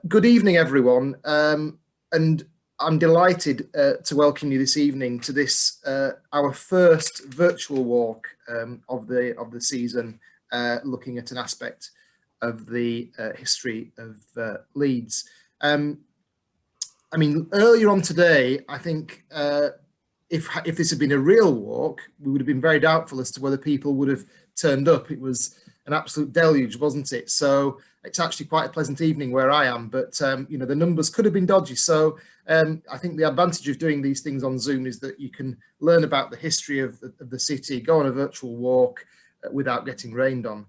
Good evening, everyone, and I'm delighted to welcome you this evening to this our first virtual walk of the season, looking at an aspect of the history of Leeds. I mean, earlier on today, I think if this had been a real walk, we would have been very doubtful as to whether people would have turned up. It was an absolute deluge, wasn't it? So it's actually quite a pleasant evening where I am, but you know, the numbers could have been dodgy. So I think the advantage of doing these things on Zoom is that you can learn about the history of the city, go on a virtual walk without getting rained on.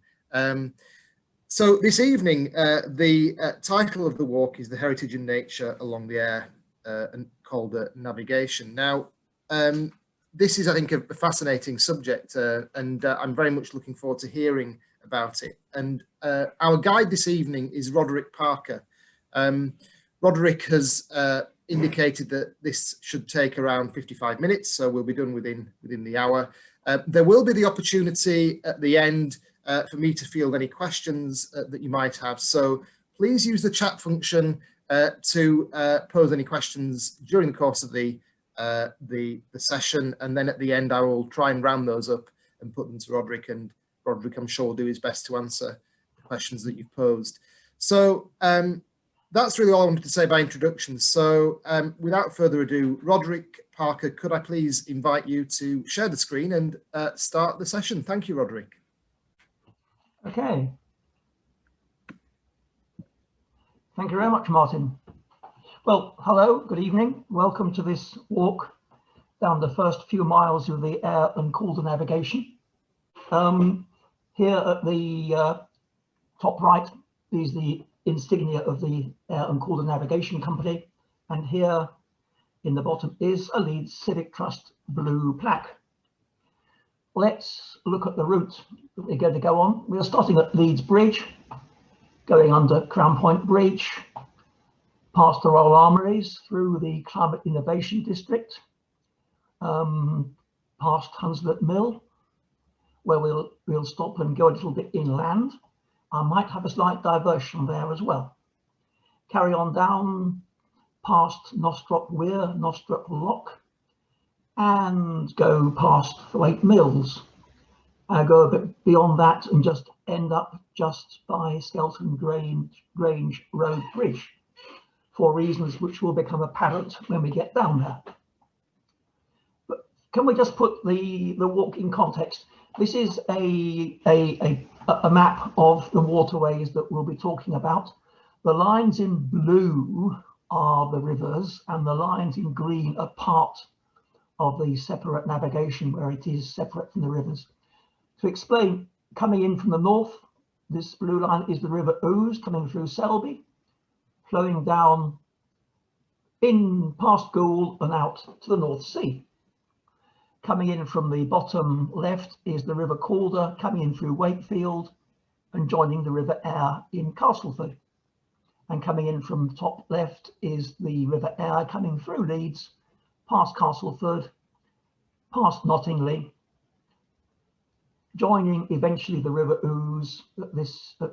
So this evening, the title of the walk is The Heritage and Nature Along the Aire and Calder Navigation. Now, this is, I think, a fascinating subject, and I'm very much looking forward to hearing about it. And our guide this evening is Roderic Parker. Roderic has indicated that this should take around 55 minutes, so we'll be done within the hour. There will be the opportunity at the end for me to field any questions that you might have. So please use the chat function to pose any questions during the course of the session, and then at the end I will try and round those up and put them to Roderic, and Roderic, I'm sure, will do his best to answer the questions that you've posed. So that's really all I wanted to say by introduction. So without further ado, Roderic Parker, could I please invite you to share the screen and start the session? Thank you, Roderic. Okay. Thank you very much, Martin. Well, hello, good evening. Welcome to this walk down the first few miles of the Aire and Calder Navigation. Here at the top right is the insignia of the Aire and Calder Navigation Company, and here in the bottom is a Leeds Civic Trust blue plaque. Let's look at the route that we're going to go on. We are starting at Leeds Bridge, going under Crown Point Bridge, past the Royal Armouries, through the Climate Innovation District, past Huntsman Mill, where we'll stop and go a little bit inland. I might have a slight diversion there as well. Carry on down past Nostrop Weir, Nostrop Lock, and go past Thwaite Mills. Go a bit beyond that and just end up just by Skeleton Grange Road Bridge, for reasons which will become apparent when we get down there. But can we just put the walk in context? This is a map of the waterways that we'll be talking about. The lines in blue are the rivers, and the lines in green are part of the separate navigation where it is separate from the rivers. To explain, coming in from the north, this blue line is the River Ouse coming through Selby, flowing down in past Goole and out to the North Sea. Coming in from the bottom left is the River Calder coming in through Wakefield and joining the River Aire in Castleford. And coming in from top left is the River Aire coming through Leeds, past Castleford, past Nottingley, joining eventually the River Ouse at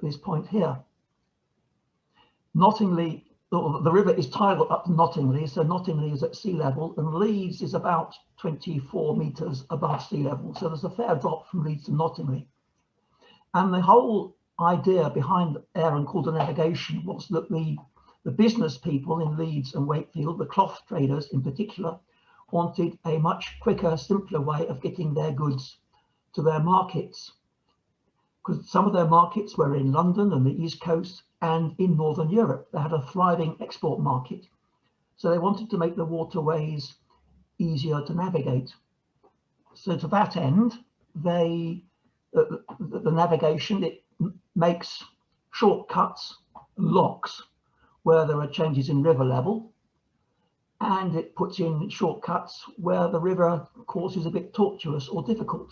this point here. Nottingley, the river is tidal up to Nottingley, so Nottingley is at sea level, and Leeds is about 24 metres above sea level. So there's a fair drop from Leeds to Nottingley. And the whole idea behind Aire and Calder Navigation was that the business people in Leeds and Wakefield, the cloth traders in particular, wanted a much quicker, simpler way of getting their goods to their markets, because some of their markets were in London and the East Coast and in Northern Europe. They had a thriving export market. So they wanted to make the waterways easier to navigate. So to that end, the navigation, it makes shortcuts, locks, where there are changes in river level, and it puts in shortcuts where the river course is a bit tortuous or difficult.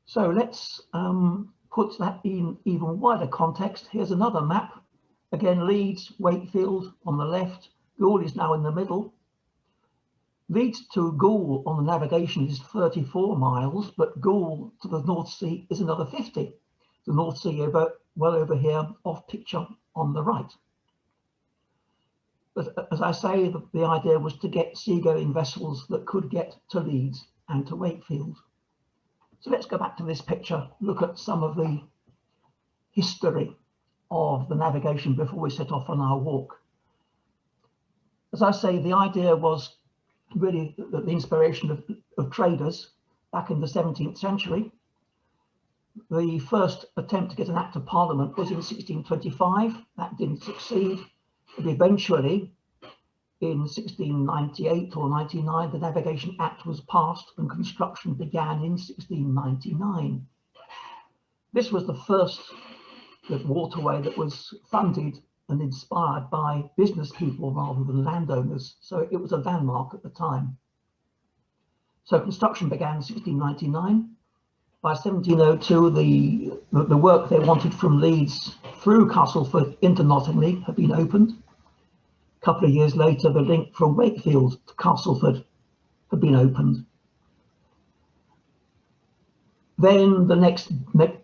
So let's put that in even wider context. Here's another map. Again, Leeds, Wakefield on the left. Goole is now in the middle. Leeds to Goole on the navigation is 34 miles, but Goole to the North Sea is another 50. The North Sea well over here off picture on the right. But as I say, the idea was to get seagoing vessels that could get to Leeds and to Wakefield. So let's go back to this picture, look at some of the history of the navigation before we set off on our walk. As I say, the idea was really the inspiration of traders back in the 17th century. The first attempt to get an Act of Parliament was in 1625. That didn't succeed. But eventually, in 1698 or 99, the Navigation Act was passed and construction began in 1699. This was the first waterway that was funded and inspired by business people rather than landowners. So it was a landmark at the time. So construction began in 1699. By 1702, the work they wanted from Leeds through Castleford into Nottingham had been opened. A couple of years later, the link from Wakefield to Castleford had been opened. Then the next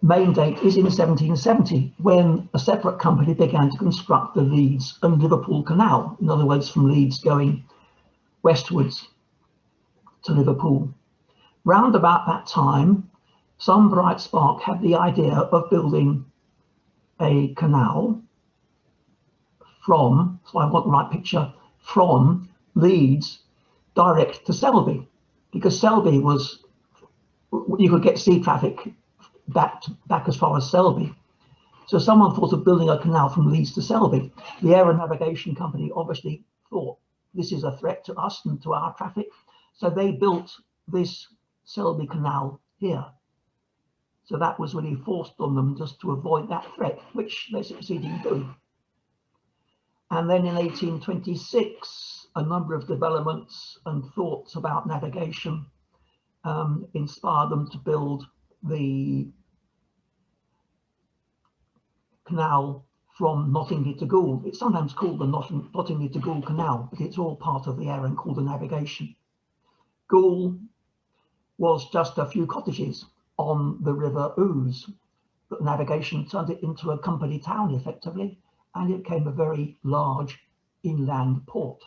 main date is in 1770, when a separate company began to construct the Leeds and Liverpool Canal. In other words, from Leeds going westwards to Liverpool. Round about that time, some bright spark had the idea of building a canal from, so I want the right picture, from Leeds direct to Selby, because Selby was, you could get sea traffic back as far as Selby. So someone thought of building a canal from Leeds to Selby. The Aire and Navigation Company obviously thought this is a threat to us and to our traffic. So they built this Selby Canal here. So that was really forced on them just to avoid that threat, which they succeeded in doing. And then in 1826, a number of developments and thoughts about navigation inspired them to build the canal from Nottingham to Goole. It's sometimes called the Nottingham to Goole Canal, but it's all part of the Aire and Calder Navigation. Goole was just a few cottages on the River Ouse, but navigation turned it into a company town effectively, and it became a very large inland port.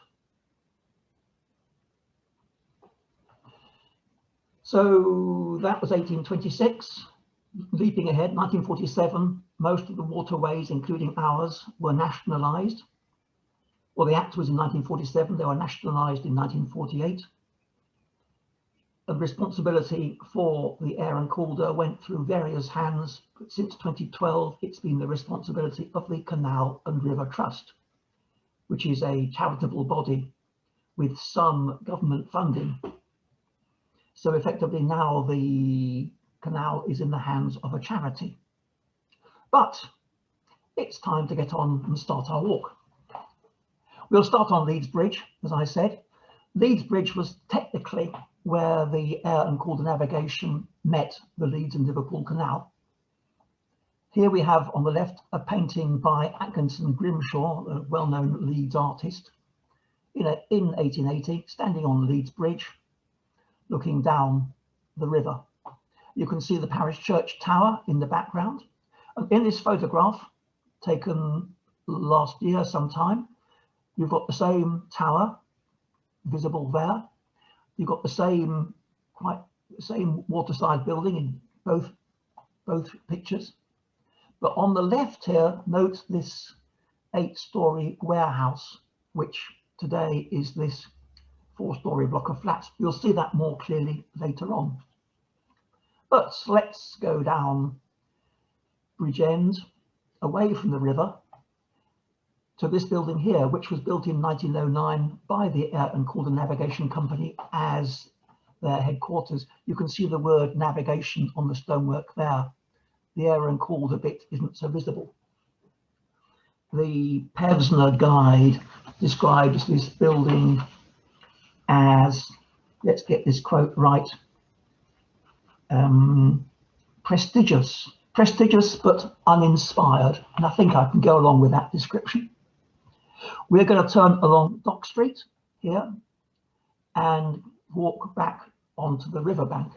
So that was 1826. Leaping ahead, 1947, most of the waterways, including ours, were nationalised. Well, the Act was in 1947, they were nationalised in 1948. The responsibility for the Aire and Calder went through various hands, but since 2012, it's been the responsibility of the Canal and River Trust, which is a charitable body with some government funding. So effectively now the canal is in the hands of a charity. But it's time to get on and start our walk. We'll start on Leeds Bridge, as I said. Leeds Bridge was technically where the Aire and Calder Navigation met the Leeds and Liverpool Canal. Here we have on the left a painting by Atkinson Grimshaw, a well-known Leeds artist, in 1880, standing on Leeds Bridge, looking down the river. You can see the parish church tower in the background. And in this photograph, taken last year sometime, you've got the same tower visible there. You've got the same waterside building in both pictures. But on the left here, note this 8-storey warehouse, which today is this 4-storey block of flats. You'll see that more clearly later on. But let's go down Bridge End, away from the river, to this building here, which was built in 1909 by the Aire and Calder Navigation Company as their headquarters. You can see the word navigation on the stonework there. The Aire and Calder bit isn't so visible. The Pevsner guide describes this building as, let's get this quote right, prestigious but uninspired, and I think I can go along with that description. We're going to turn along Dock Street here and walk back onto the riverbank.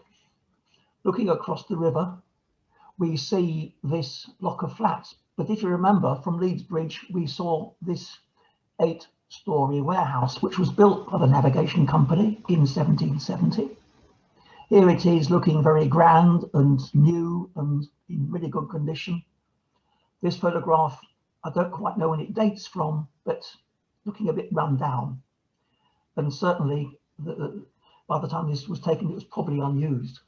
Looking across the river, we see this block of flats. But if you remember from Leeds Bridge, we saw this 8-storey warehouse, which was built by the navigation company in 1770. Here it is, looking very grand and new and in really good condition. This photograph, I don't quite know when it dates from, but looking a bit run down. And certainly by the time this was taken, it was probably unused.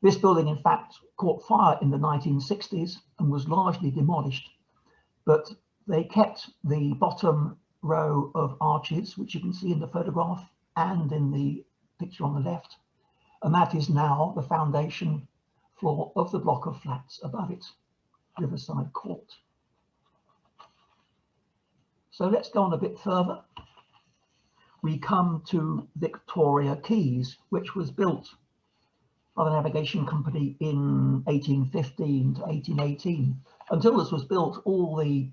This building, in fact, caught fire in the 1960s and was largely demolished, but they kept the bottom row of arches, which you can see in the photograph and in the picture on the left. And that is now the foundation floor of the block of flats above it, Riverside Court. So let's go on a bit further. We come to Victoria Quays, which was built by the navigation company in 1815 to 1818. Until this was built, all the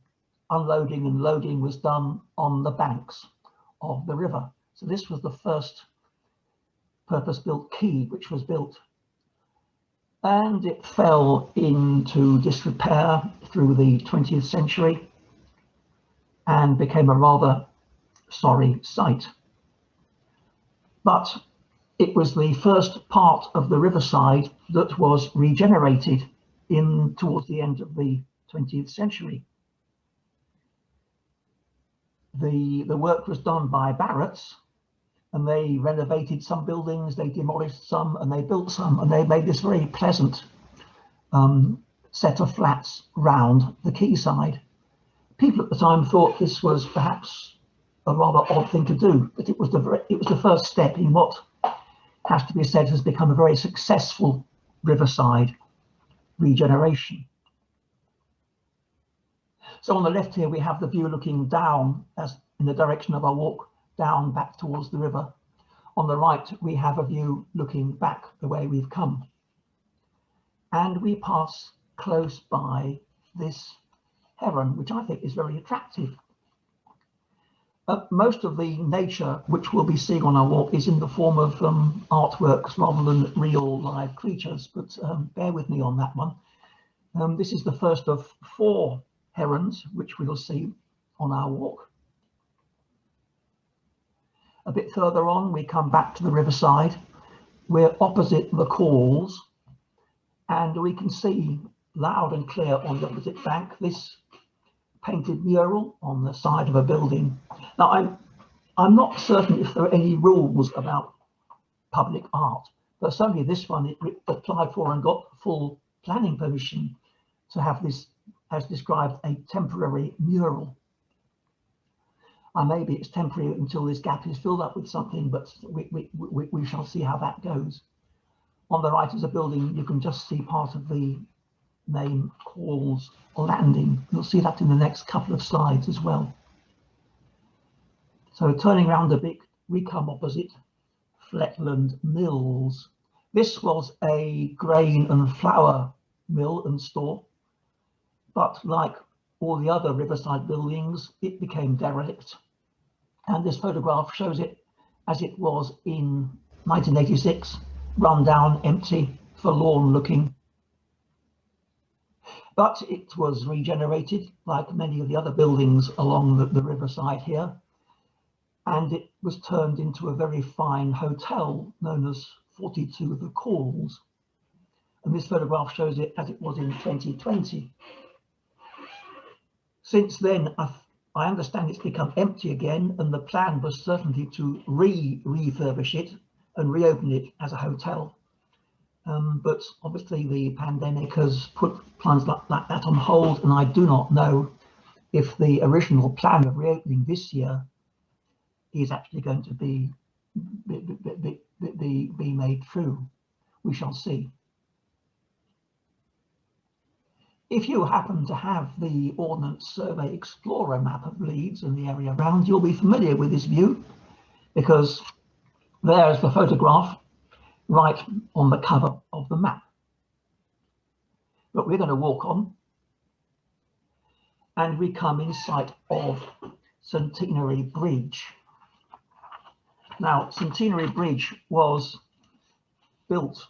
unloading and loading was done on the banks of the river. So this was the first purpose-built quay which was built. And it fell into disrepair through the 20th century and became a rather sorry sight. But it was the first part of the riverside that was regenerated towards the end of the 20th century. The work was done by Barrett's, and they renovated some buildings, they demolished some, and they built some, and they made this very pleasant set of flats round the quayside. People at the time thought this was perhaps a rather odd thing to do, but it was the first step in what has to be said has become a very successful riverside regeneration. So on the left here we have the view looking down as in the direction of our walk down back towards the river. On the right we have a view looking back the way we've come, and we pass close by this heron, which I think is very attractive. Most of the nature which we'll be seeing on our walk is in the form of artworks rather than real live creatures, but bear with me on that one. This is the first of 4 herons which we'll see on our walk. A bit further on we come back to the riverside. We're opposite the Calls, and we can see loud and clear on the opposite bank this painted mural on the side of a building. Now I'm not certain if there are any rules about public art, but certainly this one it applied for and got full planning permission to have this, as described, a temporary mural. And maybe it's temporary until this gap is filled up with something, but we shall see how that goes. On the right is a building, you can just see part of the name Calls Landing. You'll see that in the next couple of slides as well. So turning around a bit, we come opposite Fletland Mills. This was a grain and flour mill and store, but like all the other riverside buildings, it became derelict. And this photograph shows it as it was in 1986, run down, empty, forlorn looking. But it was regenerated like many of the other buildings along the riverside here. And it was turned into a very fine hotel known as 42 The Calls. And this photograph shows it as it was in 2020. Since then, I understand it's become empty again, and the plan was certainly to refurbish it and reopen it as a hotel. But obviously the pandemic has put plans like that on hold, and I do not know if the original plan of reopening this year is actually going to be made true. We shall see. If you happen to have the Ordnance Survey Explorer map of Leeds and the area around, you'll be familiar with this view, because there's the photograph right on the cover of the map. But we're going to walk on, and we come in sight of Centenary Bridge. Now, Centenary Bridge was built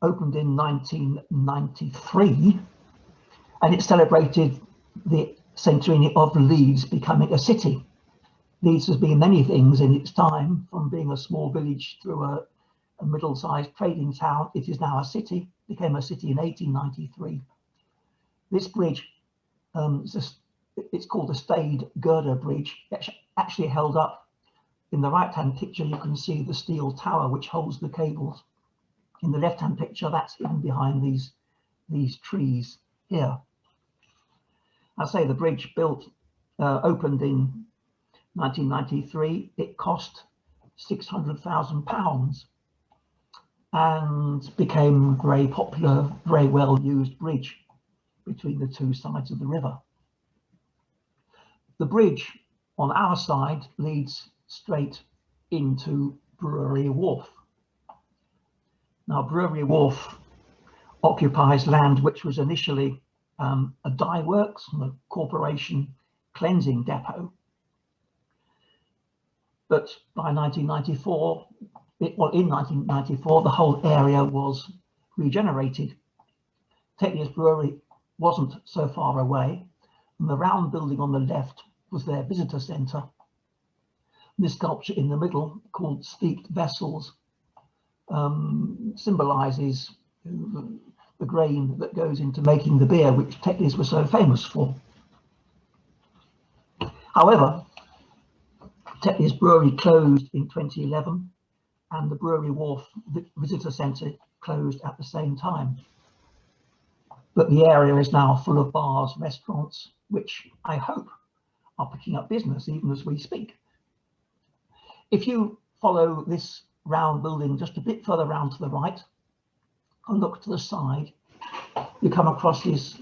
opened in 1993, and it celebrated the centenary of Leeds becoming a city. Leeds has been many things in its time, from being a small village through a middle-sized trading town. It is now a city, became a city in 1893. This bridge, it's called the Spade Girder Bridge, actually held up. In the right-hand picture, you can see the steel tower which holds the cables. In the left-hand picture, that's hidden behind these trees here. I say the bridge opened in 1993. It cost £600,000 and became a very popular, very well-used bridge between the two sides of the river. The bridge on our side leads straight into Brewery Wharf. Now, Brewery Wharf occupies land which was initially a dye works and a corporation cleansing depot. But by 1994, in 1994, the whole area was regenerated. Tetley's Brewery wasn't so far away, and the round building on the left was their visitor centre. This sculpture in the middle, called Steeped Vessels, symbolises the grain that goes into making the beer, which Tetley's were so famous for. However, Tetley's Brewery closed in 2011, and the Brewery Wharf Visitor Centre closed at the same time. But the area is now full of bars, restaurants, which I hope are picking up business even as we speak. If you follow this round building just a bit further round to the right and look to the side, you come across this.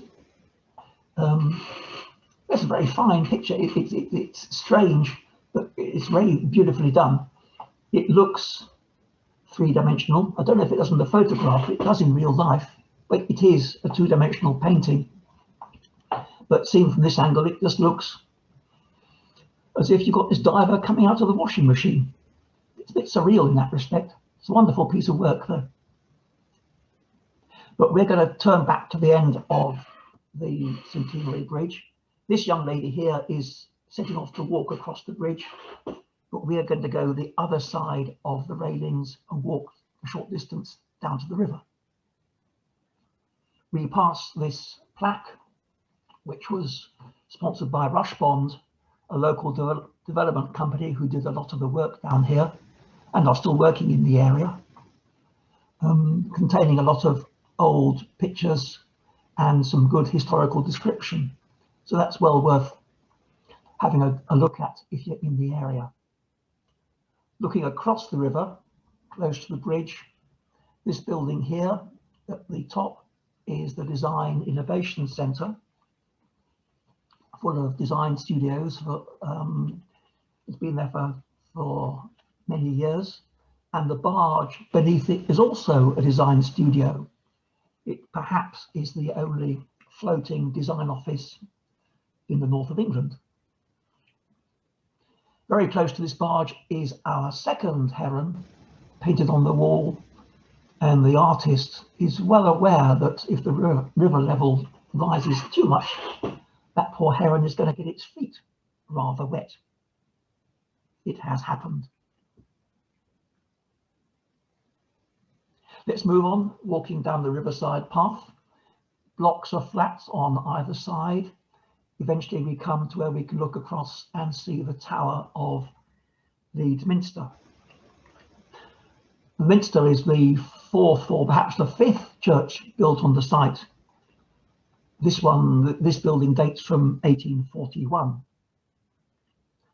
It's a very fine picture. It's strange, but it's very beautifully done. It looks three-dimensional. I don't know if it does in the photograph, it does in real life, but it is a two-dimensional painting. But seen from this angle, it just looks as if you've got this diver coming out of the washing machine. It's a bit surreal in that respect. It's a wonderful piece of work, though. But we're going to turn back to the end of the Centenary Bridge. This young lady here is setting off to walk across the bridge, but we are going to go the other side of the railings and walk a short distance down to the river. We pass this plaque, which was sponsored by Rushbond, a local development company who did a lot of the work down here and are still working in the area, containing a lot of old pictures and some good historical description. So that's well worth having a look at if you're in the area. Looking across the river, close to the bridge, this building here at the top is the Design Innovation Centre, full of design studios. It's been there for many years, and the barge beneath it is also a design studio. It perhaps is the only floating design office in the north of England. Very close to this barge is our second heron, painted on the wall, and the artist is well aware that if the river level rises too much, that poor heron is going to get its feet rather wet. It has happened. Let's move on, walking down the riverside path. Blocks of flats on either side. Eventually we come to where we can look across and see the tower of Leeds Minster. The Minster is the fourth or perhaps the fifth church built on the site. This building dates from 1841,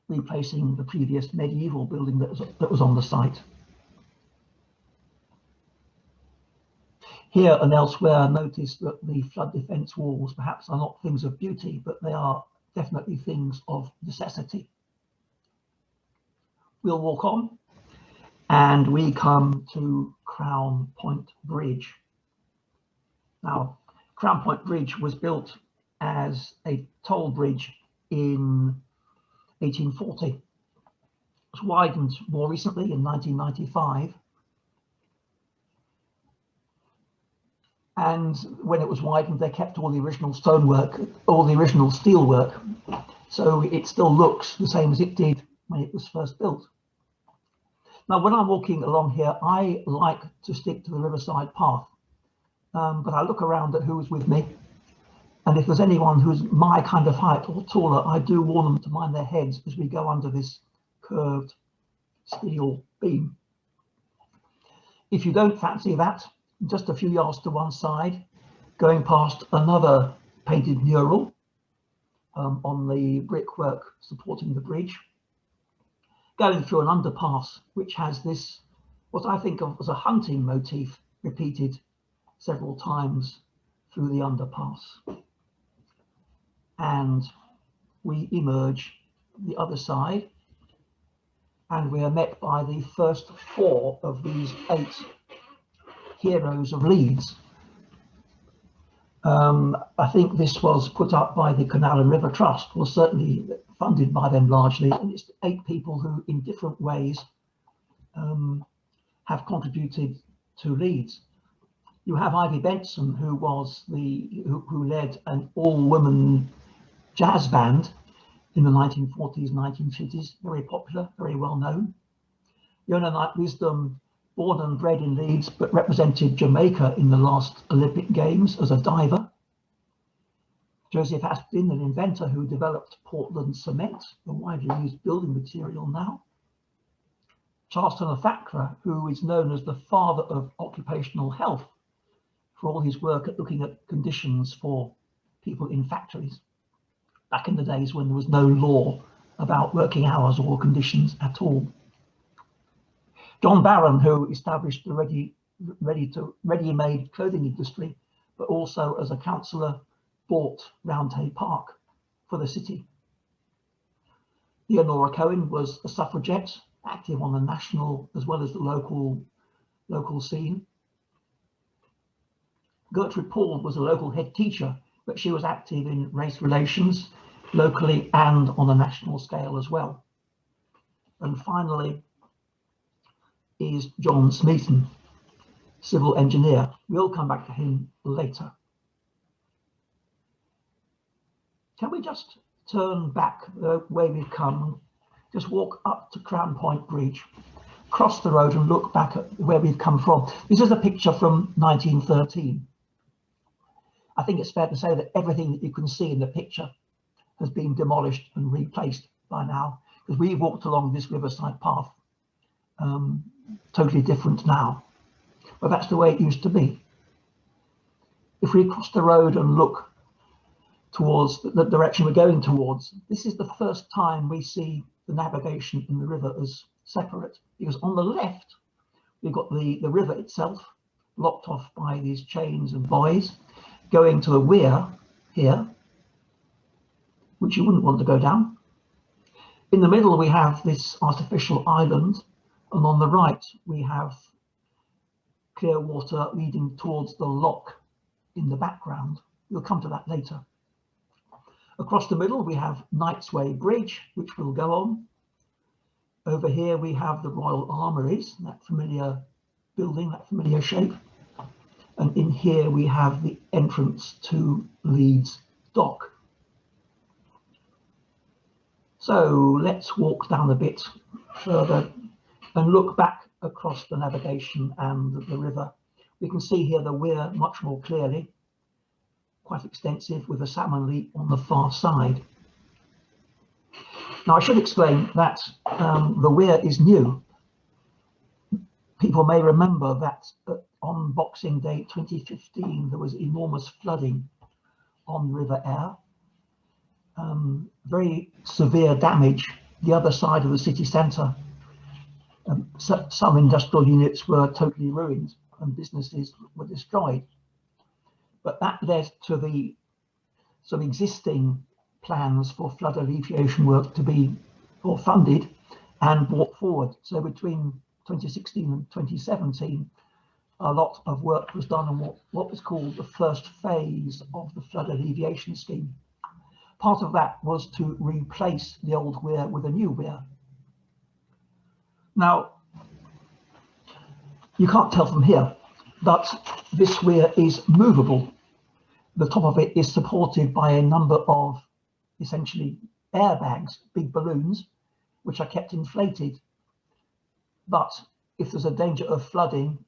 replacing the previous medieval building that was on the site. Here and elsewhere, notice that the flood defence walls perhaps are not things of beauty, but they are definitely things of necessity. We'll walk on and we come to Crown Point Bridge. Now, Crown Point Bridge was built as a toll bridge in 1840. It was widened more recently in 1995. And when it was widened, they kept all the original stonework, all the original steelwork. So it still looks the same as it did when it was first built. Now, when I'm walking along here, I like to stick to the riverside path, but I look around at who's with me. And if there's anyone who's my kind of height or taller, I do warn them to mind their heads as we go under this curved steel beam. If you don't fancy that, just a few yards to one side, going past another painted mural on the brickwork supporting the bridge, going through an underpass which has this, what I think of as a hunting motif, repeated several times through the underpass. And we emerge the other side, and we are met by the first 4 of these 8 heroes of Leeds. I think this was put up by the Canal and River Trust, was certainly funded by them largely, and it's 8 people who in different ways have contributed to Leeds. You have Ivy Benson, who was who led an all-woman jazz band in the 1940s, 1950s, very popular, very well known. Yona Knight Wisdom, born and bred in Leeds, but represented Jamaica in the last Olympic Games as a diver. Joseph Aspin, an inventor who developed Portland cement, a widely used building material now. Charleston Thakra, who is known as the father of occupational health for all his work at looking at conditions for people in factories, back in the days when there was no law about working hours or conditions at all. John Barron, who established the ready-made clothing industry, but also as a councillor bought Roundhay Park for the city. Leonora Cohen was a suffragette, active on the national as well as the local scene. Gertrude Paul was a local head teacher, but she was active in race relations locally and on a national scale as well. And finally is John Smeaton, civil engineer. We'll come back to him later. Can we just turn back the way we've come, just walk up to Crown Point Bridge, cross the road and look back at where we've come from. This is a picture from 1913. I think it's fair to say that everything that you can see in the picture has been demolished and replaced by now, because we've walked along this riverside path, totally different now, but that's the way it used to be. If we cross the road and look towards the direction we're going towards, this is the first time we see the navigation in the river as separate, because on the left we've got the river itself locked off by these chains and buoys going to the weir here, which you wouldn't want to go down. In the middle we have this artificial island, and on the right we have clear water leading towards the lock in the background. We'll come to that later. Across the middle we have Knightsway Bridge, which will go on. Over here we have the Royal Armouries, that familiar building, that familiar shape. And in here we have the entrance to Leeds Dock. So let's walk down a bit further and look back across the navigation and the river. We can see here the weir much more clearly, quite extensive, with a salmon leap on the far side. Now I should explain that the weir is new. People may remember that on Boxing Day 2015 there was enormous flooding on River Aire. Very severe damage the other side of the city centre. Some industrial units were totally ruined and businesses were destroyed. But that led to some existing plans for flood alleviation work to be funded and brought forward. So between 2016 and 2017, a lot of work was done on what was called the first phase of the flood alleviation scheme. Part of that was to replace the old weir with a new weir. Now, you can't tell from here, but this weir is movable. The top of it is supported by a number of essentially airbags, big balloons, which are kept inflated. But if there's a danger of flooding,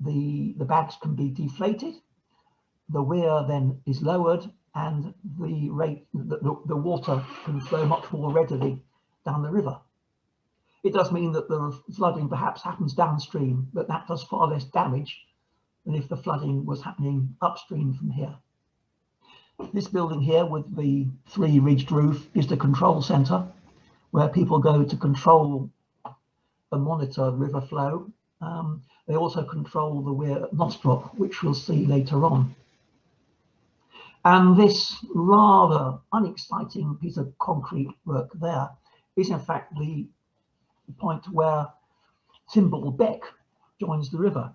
the bags can be deflated, the weir then is lowered, and the water can flow much more readily down the river. It does mean that the flooding perhaps happens downstream, but that does far less damage than if the flooding was happening upstream from here. This building here with the 3-ridged roof is the control centre, where people go to control and monitor river flow. They also control the weir at Nostrop, which we'll see later on. And this rather unexciting piece of concrete work there is in fact the point where Timble Beck joins the river.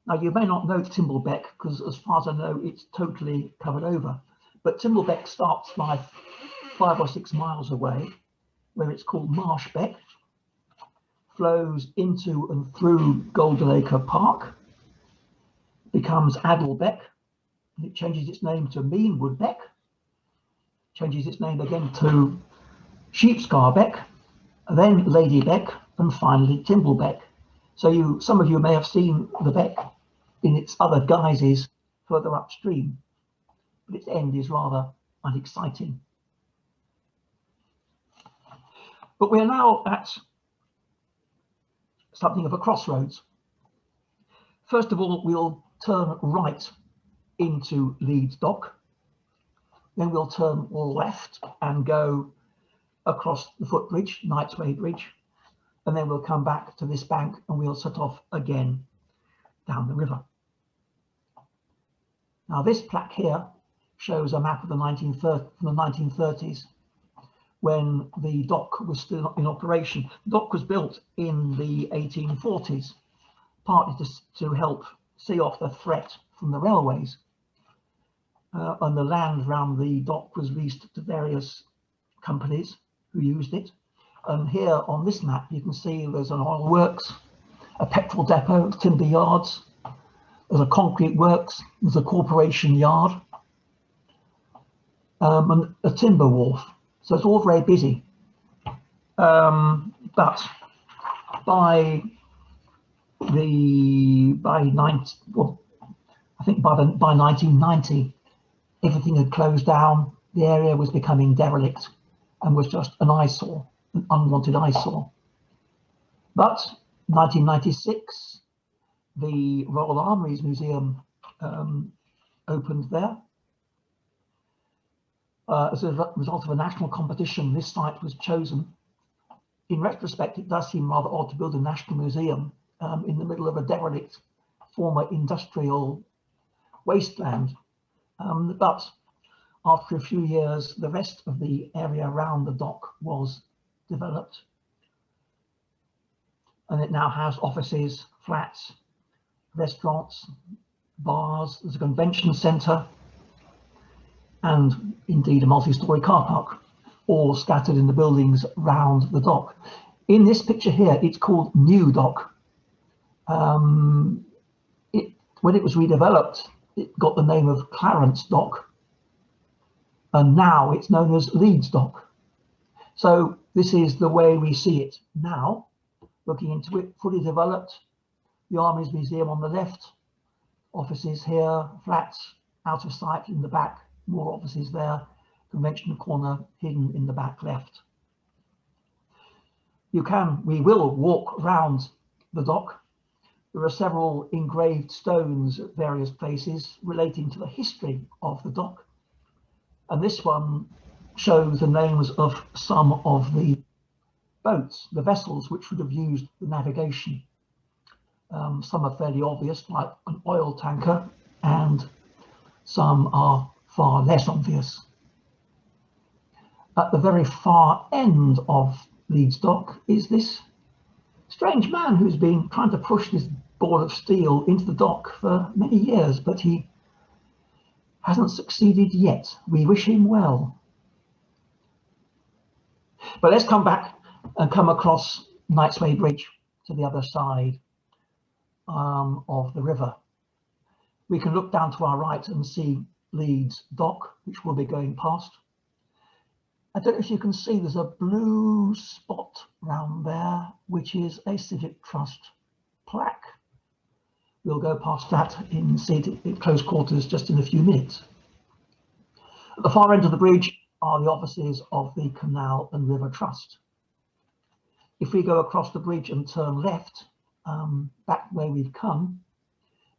Now, you may not know Timble Beck because, as far as I know, it's totally covered over. But Timble Beck starts like 5 or 6 miles away, where it's called Marsh Beck, flows into and through Goldenacre Park, becomes Addle Beck, it changes its name to Meanwood Beck, changes its name again to Sheepscar Beck, then Lady Beck, and finally Timble Beck. So some of you may have seen the beck in its other guises further upstream, but its end is rather unexciting. But we're now at something of a crossroads. First of all, we'll turn right into Leeds Dock, then we'll turn left and go across the footbridge, Knightsway Bridge, and then we'll come back to this bank and we'll set off again down the river. Now, this plaque here shows a map of the 1930s, when the dock was still in operation. The dock was built in the 1840s, partly to help see off the threat from the railways. And the land around the dock was leased to various companies who used it. And here on this map, you can see there's an oil works, a petrol depot, timber yards, there's a concrete works, there's a corporation yard, and a timber wharf. So it's all very busy. But by 1990, everything had closed down. The area was becoming derelict and was just an eyesore, an unwanted eyesore. But 1996, the Royal Armouries Museum opened there. As a result of a national competition, this site was chosen. In retrospect, it does seem rather odd to build a national museum in the middle of a derelict former industrial wasteland. But after a few years, the rest of the area around the dock was developed. And it now has offices, flats, restaurants, bars, there's a convention centre, and indeed a multi-storey car park, all scattered in the buildings round the dock. In this picture here, it's called New Dock. When it was redeveloped, it got the name of Clarence Dock, and now it's known as Leeds Dock. So this is the way we see it now, looking into it, fully developed. The Armouries Museum on the left, offices here, flats out of sight in the back, more offices there, convention corner hidden in the back left. We will walk round the dock. There are several engraved stones at various places relating to the history of the dock. And this one shows the names of some of the boats, the vessels which would have used the navigation. Some are fairly obvious, like an oil tanker, and some are far less obvious. At the very far end of Leeds Dock is this strange man who's been trying to push this board of steel into the dock for many years, but he hasn't succeeded yet. We wish him well. But let's come back and come across Knightsway Bridge to the other side. of the river. We can look down to our right and see Leeds Dock, which we'll be going past. I don't know if you can see, there's a blue spot round there, which is a Civic Trust plaque. We'll go past that and see it in close quarters just in a few minutes. At the far end of the bridge are the offices of the Canal and River Trust. If we go across the bridge and turn left, back where we've come,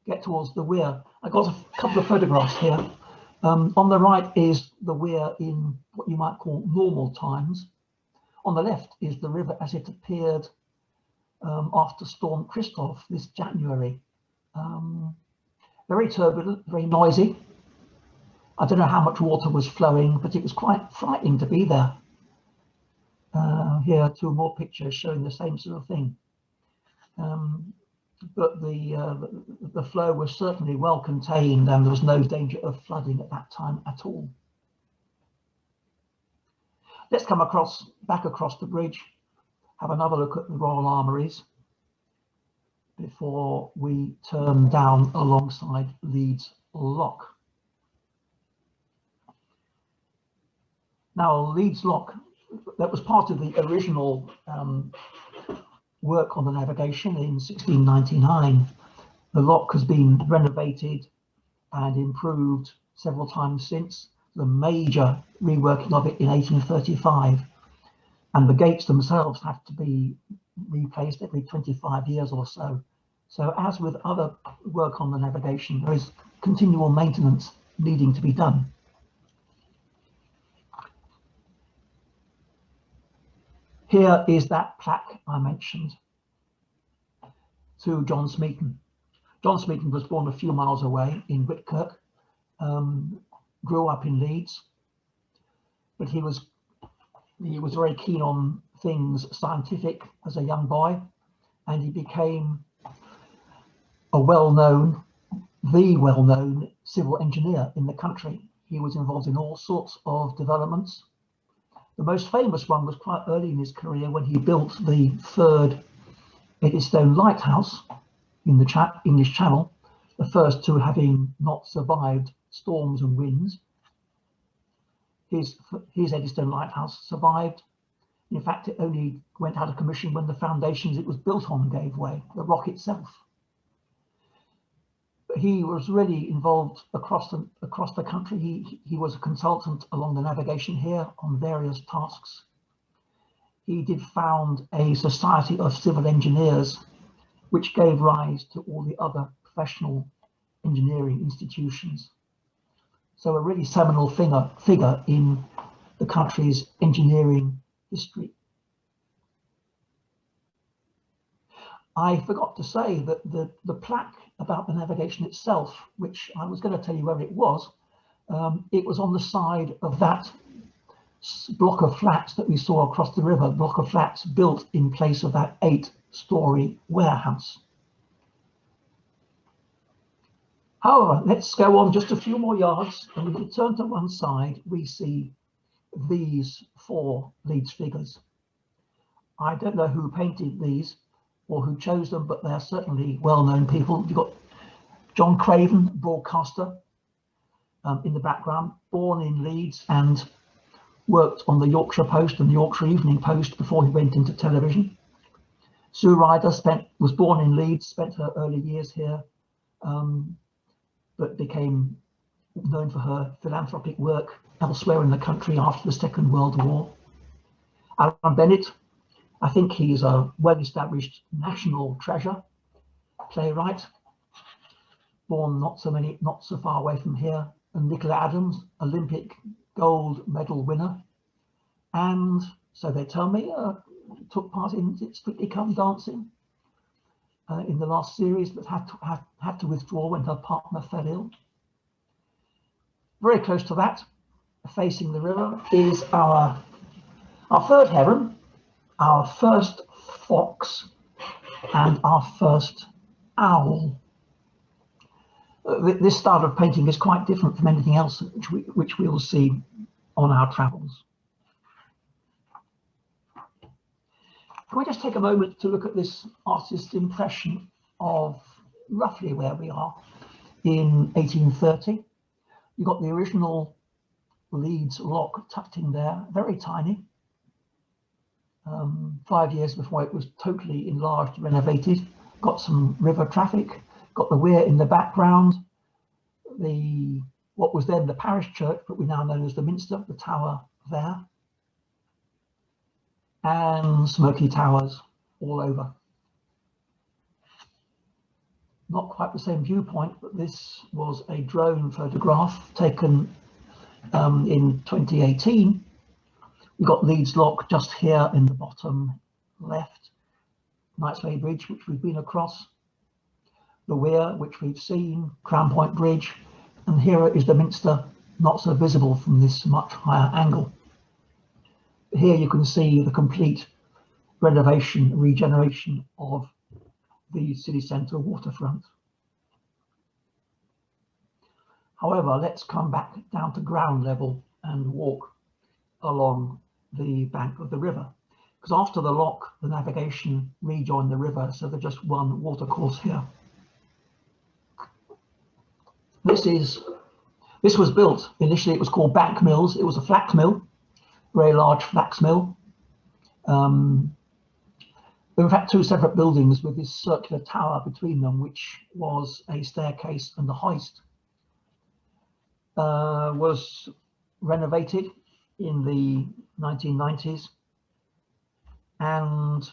get towards the weir. I got a couple of photographs here. On the right is the weir in what you might call normal times. On the left is the river as it appeared after Storm Christoph this January. Very turbulent, very noisy. I don't know how much water was flowing, but it was quite frightening to be there. Here are two more pictures showing the same sort of thing. But the flow was certainly well contained and there was no danger of flooding at that time at all. Let's come back across the bridge, have another look at the Royal Armouries before we turn down alongside Leeds Lock. Now, Leeds Lock, that was part of the original work on the navigation in 1699. The lock has been renovated and improved several times since. The major reworking of it in 1835, and the gates themselves have to be replaced every 25 years or so. So as with other work on the navigation, there is continual maintenance needing to be done. Here is that plaque I mentioned to John Smeaton. John Smeaton was born a few miles away in Whitkirk, grew up in Leeds, but he was very keen on things scientific as a young boy, and he became the well-known civil engineer in the country. He was involved in all sorts of developments. The most famous one was quite early in his career when he built the third Eddystone Lighthouse in the English Channel, the first two having not survived storms and winds. His Eddystone Lighthouse survived. In fact, it only went out of commission when the foundations it was built on gave way, the rock itself. But he was really involved across the country. He was a consultant along the navigation here on various tasks. He did found a society of civil engineers, which gave rise to all the other professional engineering institutions. So a really seminal figure in the country's engineering history. I forgot to say that the plaque about the navigation itself, which I was going to tell you where it was on the side of that block of flats that we saw across the river, block of flats built in place of that 8-storey warehouse. However, let's go on just a few more yards, and if we turn to one side, we see these 4 Leeds figures. I don't know who painted these or who chose them, but they're certainly well-known people. You've got John Craven, broadcaster, in the background, born in Leeds and worked on the Yorkshire Post and the Yorkshire Evening Post before he went into television. Sue Ryder was born in Leeds, spent her early years here, but became known for her philanthropic work elsewhere in the country after the Second World War. Alan Bennett, I think he's a well-established national treasure, playwright, born not so far away from here. And Nicola Adams, Olympic gold medal winner, and so they tell me took part in Strictly Come Dancing in the last series, but had to withdraw when her partner fell ill. Very close to that, facing the river, is our third heron, our first fox, and our first owl. This style of painting is quite different from anything else which we will see on our travels. Can we just take a moment to look at this artist's impression of roughly where we are, in 1830. You've got the original Leeds Lock tucked in there, very tiny. 5 years before it was totally enlarged, renovated. Got some river traffic, got the weir in the background, what was then the parish church, but we now know as the Minster, the tower there, and smoky towers all over. Not quite the same viewpoint, but this was a drone photograph taken in 2018. We've got Leeds Lock just here in the bottom left, Centenary Bridge, which we've been across, the weir, which we've seen, Crown Point Bridge, and here is the Minster, not so visible from this much higher angle. Here you can see the complete renovation, regeneration of the city centre waterfront. However, let's come back down to ground level and walk along the bank of the river, because after the lock, the navigation rejoined the river, so there's just one watercourse here. This was built, initially it was called Bank Mills. It was a flax mill, very large flax mill. There were in fact two separate buildings with this circular tower between them, which was a staircase and a hoist. Was renovated in the 1990s and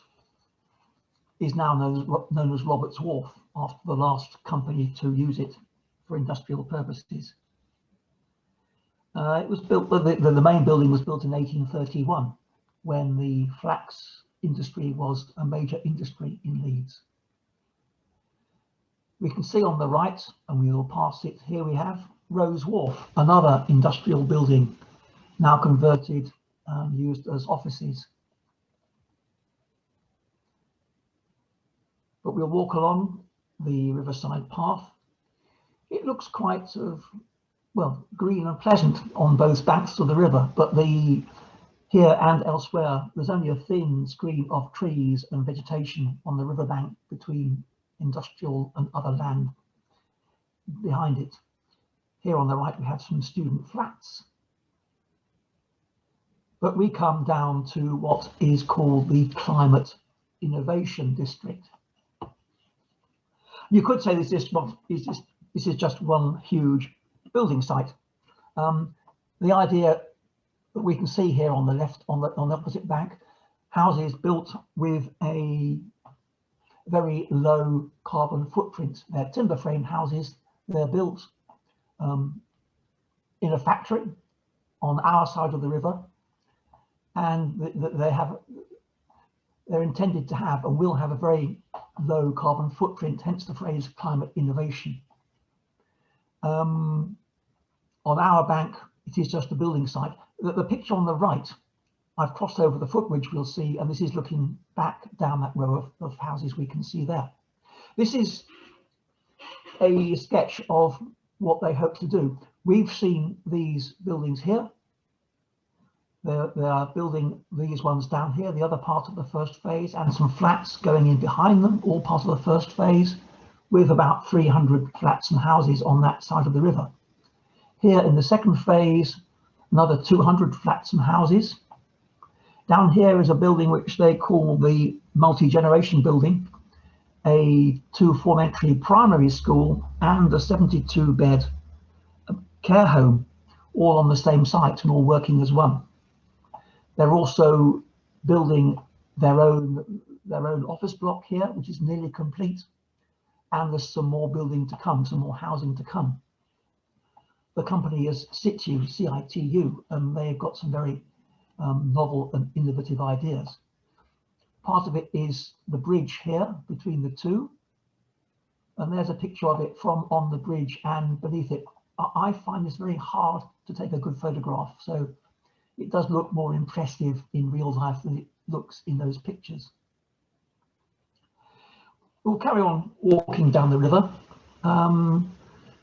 is now known as Robert's Wharf, after the last company to use it for industrial purposes. It was built, the main building was built in 1831, when the flax industry was a major industry in Leeds. We can see on the right, and we will pass it, here we have Rose Wharf, another industrial building, now converted and used as offices. But we'll walk along the riverside path. It looks quite sort of, well, green and pleasant on both banks of the river, but here and elsewhere, there's only a thin screen of trees and vegetation on the riverbank between industrial and other land behind it. Here on the right, we have some student flats. But we come down to what is called the Climate Innovation District. You could say this is just one huge building site. The idea that we can see here on the left, on the opposite bank, houses built with a very low carbon footprint. They're timber frame houses. They're built in a factory on our side of the river, and they're intended to have and will have a very low carbon footprint, hence the phrase climate innovation. On our bank, it is just a building site. The picture on the right, I've crossed over the footbridge, we'll see, and this is looking back down that row of houses we can see there. This is a sketch of what they hope to do. We've seen these buildings here. They are building these ones down here, the other part of the first phase, and some flats going in behind them, all part of the first phase, with about 300 flats and houses on that side of the river. Here in the second phase, another 200 flats and houses. Down here is a building which they call the multi-generation building, a 2-form-entry primary school and a 72-bed care home, all on the same site and all working as one. They're also building their own office block here, which is nearly complete, and there's some more building to come, some more housing to come. The company is Situ, C-I-T-U, and they've got some very novel and innovative ideas. Part of it is the bridge here between the two, and there's a picture of it from on the bridge and beneath it. I find this very hard to take a good photograph, so it does look more impressive in real life than it looks in those pictures. We'll carry on walking down the river.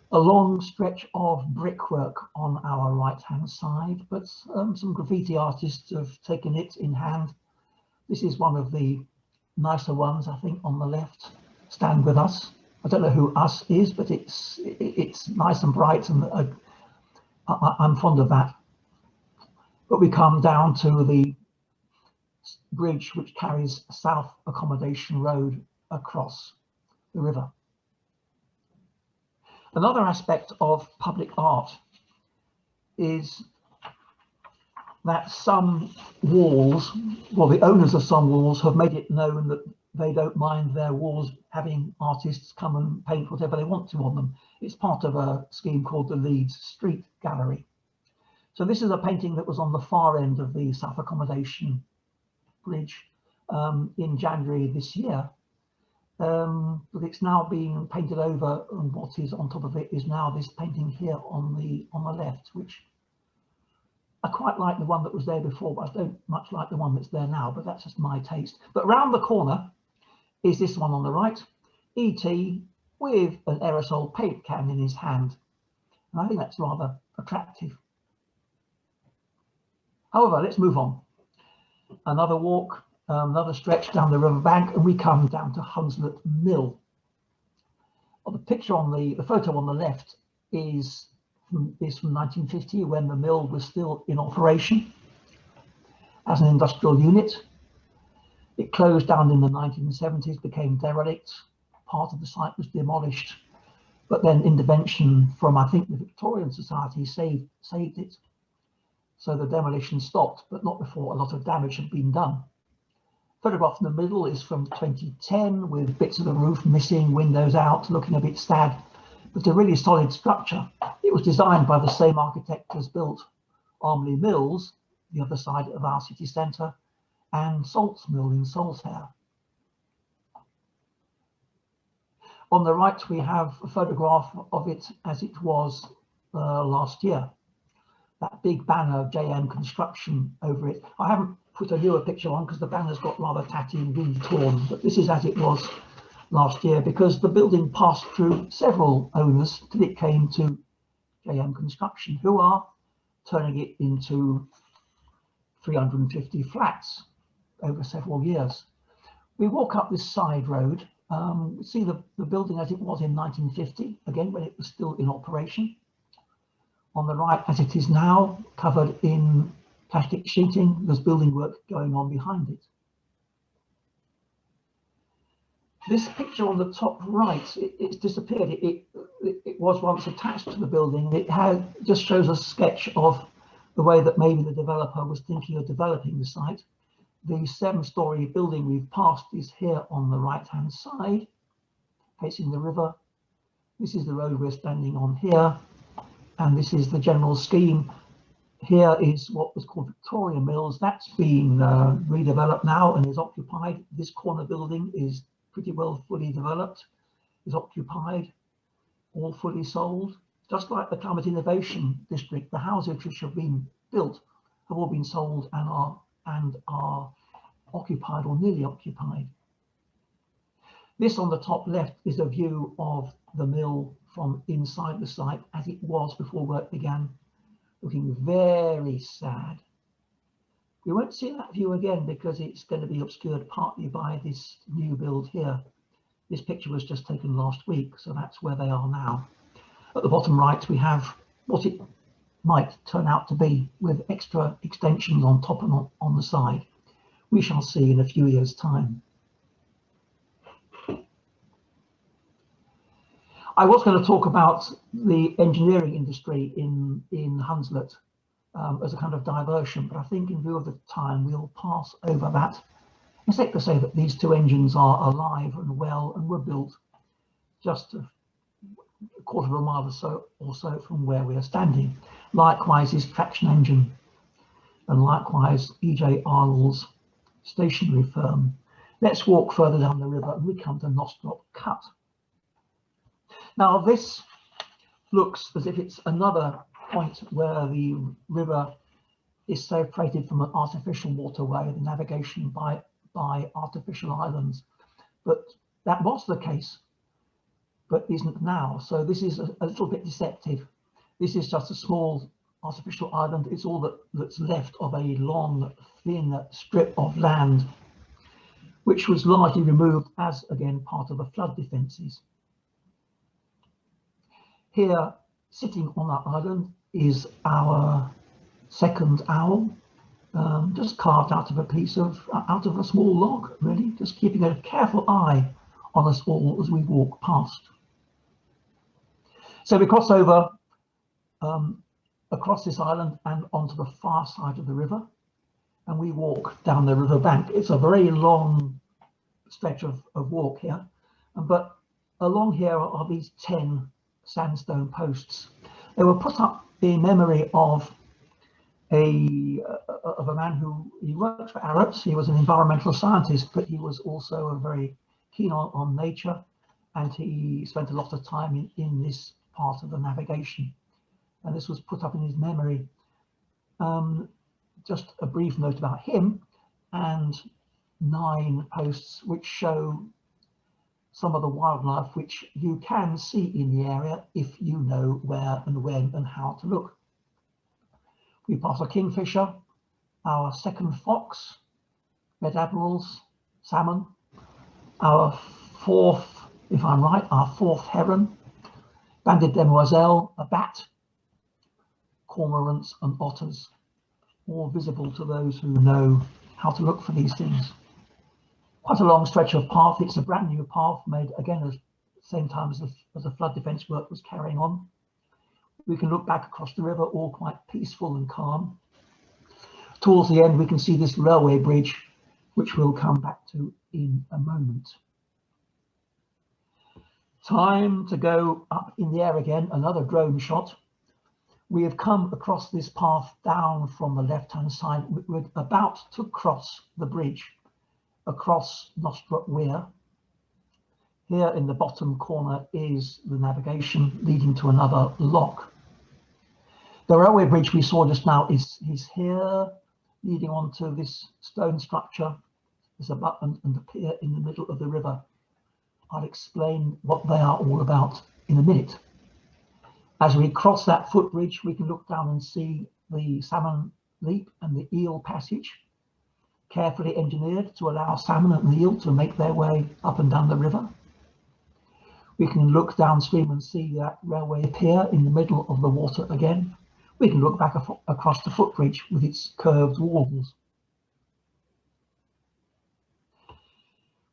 A long stretch of brickwork on our right-hand side, but some graffiti artists have taken it in hand. This is one of the nicer ones, I think, on the left. Stand with us, I don't know who us is, but it's nice and bright, and I'm fond of that. But we come down to the bridge which carries South Accommodation Road across the river. Another aspect of public art is that some walls, well, the owners of some walls have made it known that they don't mind their walls having artists come and paint whatever they want to on them. It's part of a scheme called the Leeds Street Gallery. So this is a painting that was on the far end of the South Accommodation Bridge in January this year. But it's now being painted over, and what is on top of it is now this painting here on the left, which I quite like the one that was there before, but I don't much like the one that's there now, but that's just my taste. But round the corner is this one on the right, E.T. with an aerosol paint can in his hand. And I think that's rather attractive. However, let's move on. Another walk, another stretch down the riverbank, and we come down to Huntsman Mill. Well, the picture on the photo on the left is from 1950, when the mill was still in operation as an industrial unit. It closed down in the 1970s, became derelict. Part of the site was demolished, but then intervention from, I think, the Victorian Society saved it. So the demolition stopped, but not before a lot of damage had been done. Photograph in the middle is from 2010, with bits of the roof missing, windows out, looking a bit sad, but a really solid structure. It was designed by the same architect as built Armouries Mills, the other side of our city centre, and Salts Mill in Saltaire. On the right, we have a photograph of it as it was last year. That big banner, JM Construction, over it. I haven't put a newer picture on because the banner's got rather tatty and really torn, but this is as it was last year, because the building passed through several owners till it came to JM Construction, who are turning it into 350 flats over several years. We walk up this side road, see the building as it was in 1950, again when it was still in operation. On the right, as it is now, covered in plastic sheeting, there's building work going on behind it. This picture on the top right, it's disappeared. It was once attached to the building. It just shows a sketch of the way that maybe the developer was thinking of developing the site. The 7-storey building we've passed is here on the right-hand side, facing the river. This is the road we're standing on here, and this is the general scheme. Here is what was called Victoria Mills. That's been redeveloped now and is occupied. This corner building is pretty well fully developed, is occupied, all fully sold. Just like the Climate Innovation District, the houses which have been built have all been sold and are occupied or nearly occupied. This on the top left is a view of the mill from inside the site as it was before work began, looking very sad. We won't see that view again because it's going to be obscured partly by this new build here. This picture was just taken last week, so that's where they are now. At the bottom right, we have what it might turn out to be, with extra extensions on top and on the side. We shall see in a few years' time. I was going to talk about the engineering industry in Hunslet as a kind of diversion, but I think in view of the time we'll pass over that. It's safe to say that these two engines are alive and well and were built just a quarter of a mile or so from where we are standing. Likewise is traction engine, and likewise E.J. Arnold's stationery firm. Let's walk further down the river and we come to Nostrop Cut. Now this looks as if it's another point where the river is separated from an artificial waterway, the navigation by artificial islands. But that was the case, but isn't now. So this is a little bit deceptive. This is just a small artificial island. It's all that's left of a long, thin strip of land, which was largely removed as, again, part of the flood defences. Here, sitting on that island, is our second owl, just carved out of a small log, really, just keeping a careful eye on us all as we walk past. So we cross over across this island and onto the far side of the river, and we walk down the river bank. It's a very long stretch of walk here, but along here are these 10 sandstone posts. They were put up in memory of a man who he worked for Herons. He was an environmental scientist, but he was also a very keen on nature, and he spent a lot of time in this part of the navigation. And this was put up in his memory. Just a brief note about him, and 9 posts which show some of the wildlife which you can see in the area if you know where and when and how to look. We pass a kingfisher, our second fox, red admirals, salmon, our 4th, if I'm right, our 4th heron, banded demoiselle, a bat, cormorants and otters, all visible to those who know how to look for these things. Quite a long stretch of path. It's a brand new path made again at the same time as the flood defence work was carrying on. We can look back across the river, all quite peaceful and calm. Towards the end, we can see this railway bridge, which we'll come back to in a moment. Time to go up in the air again, another drone shot. We have come across this path down from the left-hand side. We're about to cross the bridge across Nostrop Weir. Here in the bottom corner is the navigation leading to another lock. The railway bridge we saw just now is here, leading onto this stone structure. There's a button and a pier in the middle of the river. I'll explain what they are all about in a minute. As we cross that footbridge, we can look down and see the salmon leap and the eel passage, carefully engineered to allow salmon and eel to make their way up and down the river. We can look downstream and see that railway pier in the middle of the water again. We can look back across the footbridge with its curved walls.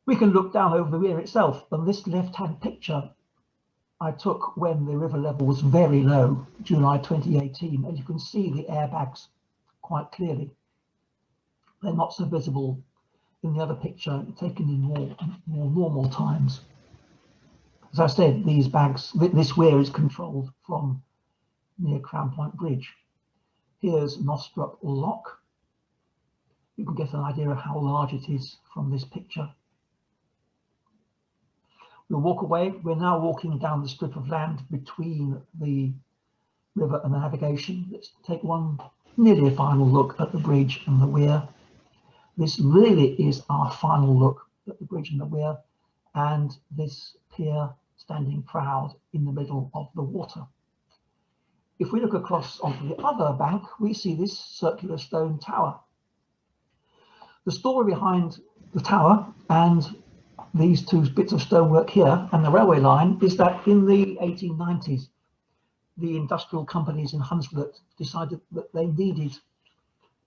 We can look down over the weir itself, and this left-hand picture I took when the river level was very low, July 2018, and you can see the airbags quite clearly. They're not so visible in the other picture taken in more normal times. As I said, these bags, this weir is controlled from near Crown Point Bridge. Here's Nostrop Lock. You can get an idea of how large it is from this picture. We'll walk away. We're now walking down the strip of land between the river and the navigation. Let's take nearly a final look at the bridge and the weir. This really is our final look at the bridge and the weir, and this pier standing proud in the middle of the water. If we look across onto the other bank, we see this circular stone tower. The story behind the tower and these 2 bits of stonework here and the railway line is that in the 1890s, the industrial companies in Huntsman decided that they needed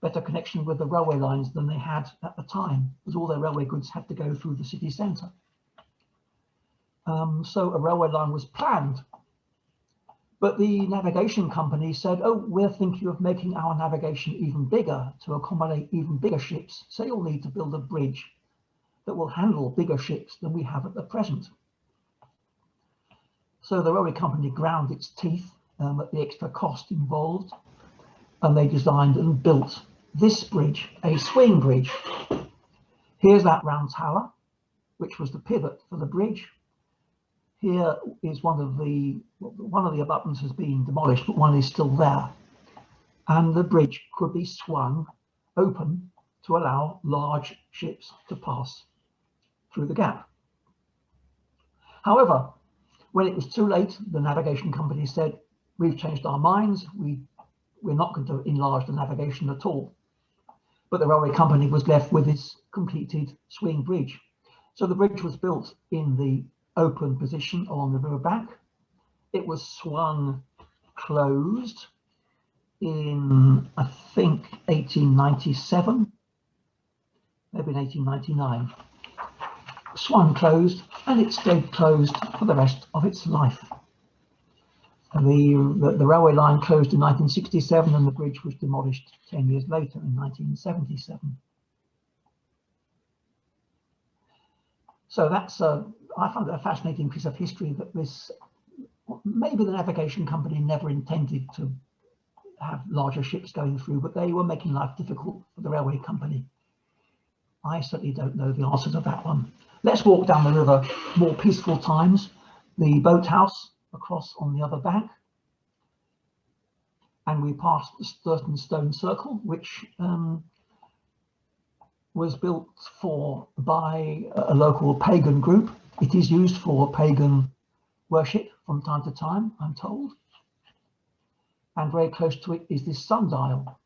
better connection with the railway lines than they had at the time, because all their railway goods had to go through the city centre. So a railway line was planned, but the navigation company said, oh, we're thinking of making our navigation even bigger to accommodate even bigger ships, so you'll need to build a bridge that will handle bigger ships than we have at the present. So the railway company ground its teeth at the extra cost involved, and they designed and built this bridge, a swing bridge. Here's that round tower, which was the pivot for the bridge. Here is one of the abutments has been demolished, but one is still there. And the bridge could be swung open to allow large ships to pass through the gap. However, when it was too late, the navigation company said, we've changed our minds, we're not going to enlarge the navigation at all. But the railway company was left with its completed swing bridge. So the bridge was built in the open position along the river bank, It was swung closed in, I think, 1897, maybe in 1899. Swung closed, and it stayed closed for the rest of its life. The railway line closed in 1967, and the bridge was demolished 10 years later in 1977. So that's I found it a fascinating piece of history, that this, maybe the navigation company never intended to have larger ships going through, but they were making life difficult for the railway company. I certainly don't know the answer to that one. Let's walk down the river, more peaceful times. The boathouse across on the other bank, and we passed the Smeaton Stone Circle, which was built by a local pagan group. It is used for pagan worship from time to time, I'm told. And very close to it is this sundial.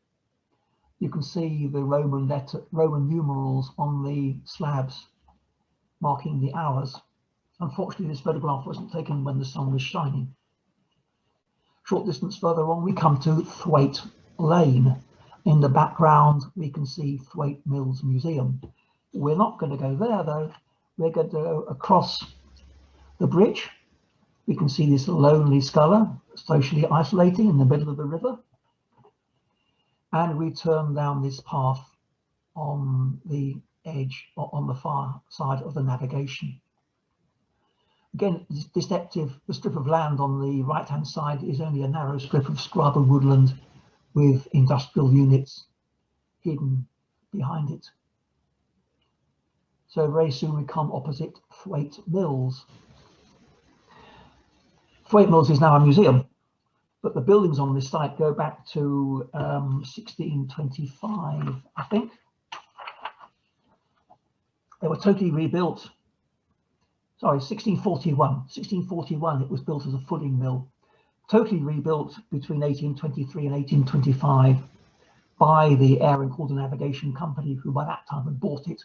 You can see the Roman numerals on the slabs marking the hours. Unfortunately, this photograph wasn't taken when the sun was shining. Short distance further on, we come to Thwaite Lane. In the background, we can see Thwaite Mills Museum. We're not going to go there, though. We're going to go across the bridge. We can see this lonely sculler, socially isolating in the middle of the river. And we turn down this path on the edge, on the far side of the navigation. Again, it's deceptive. The strip of land on the right-hand side is only a narrow strip of scrub and woodland with industrial units hidden behind it. So very soon we come opposite Thwaite Mills. Thwaite Mills is now a museum, but the buildings on this site go back to 1625, I think. They were totally rebuilt. Sorry, 1641. 1641, it was built as a fulling mill. Totally rebuilt between 1823 and 1825 by the Aire and Calder Navigation company, who by that time had bought it.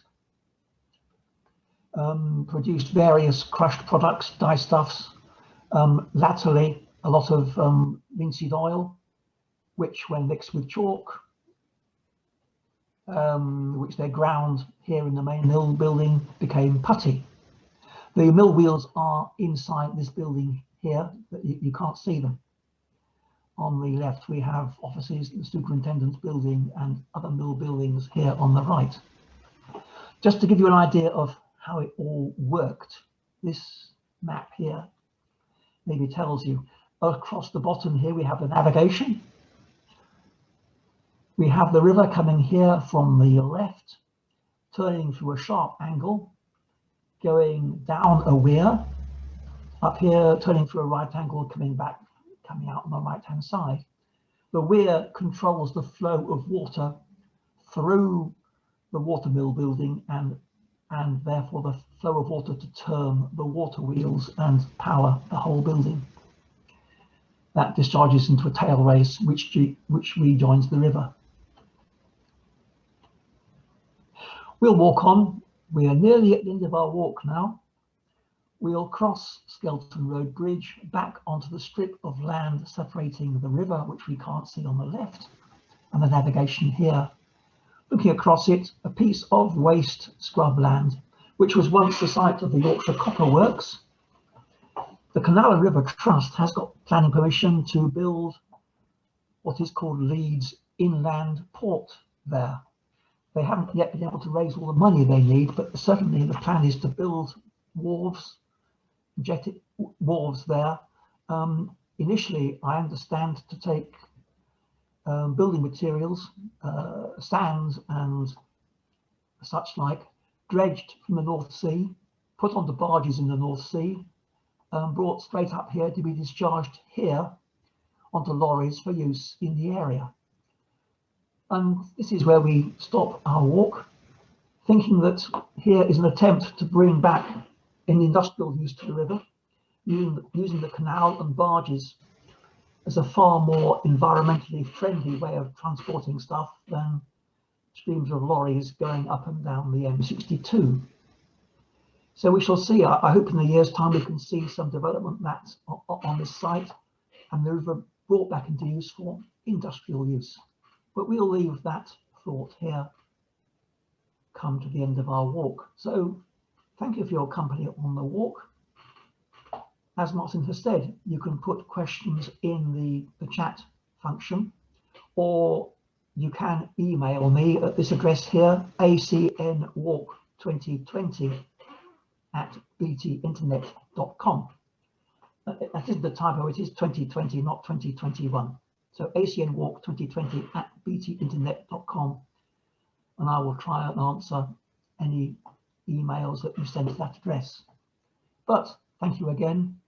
Produced various crushed products, dyestuffs, latterly a lot of linseed oil, which when mixed with chalk, which they ground here in the main mill building, became putty. The mill wheels are inside this building here, but you can't see them. On the left, we have offices, the superintendent's building, and other mill buildings here on the right. Just to give you an idea of how it all worked, this map here maybe tells you. Across the bottom here, we have the navigation. We have the river coming here from the left, turning through a sharp angle, going down a weir, up here turning through a right angle, coming out on the right hand side. The weir controls the flow of water through the watermill building and therefore the flow of water to turn the water wheels and power the whole building. That discharges into a tail race which rejoins the river. We'll walk on. We are nearly at the end of our walk now. We'll cross Skeleton Road Bridge back onto the strip of land separating the river, which we can't see on the left, and the navigation here. Looking across it, a piece of waste scrub land, which was once the site of the Yorkshire Copper Works. The Canal and River Trust has got planning permission to build what is called Leeds Inland Port there. They haven't yet been able to raise all the money they need, but certainly the plan is to build wharves, jetted wharves there. Initially, I understand to take building materials, sands and such like, dredged from the North Sea, put onto barges in the North Sea, brought straight up here to be discharged here onto lorries for use in the area. And this is where we stop our walk, thinking that here is an attempt to bring back an industrial use to the river, using the canal and barges as a far more environmentally friendly way of transporting stuff than streams of lorries going up and down the M62. So we shall see. I hope in a year's time we can see some development that's on this site and the river brought back into use for industrial use. But we'll leave that thought here, come to the end of our walk. So thank you for your company on the walk. As Martin has said, you can put questions in the chat function, or you can email me at this address here, acnwalk2020@btinternet.com. That isn't a typo, it is 2020, not 2021. So acnwalk2020@btinternet.com, and I will try and answer any emails that you send to that address. But thank you again.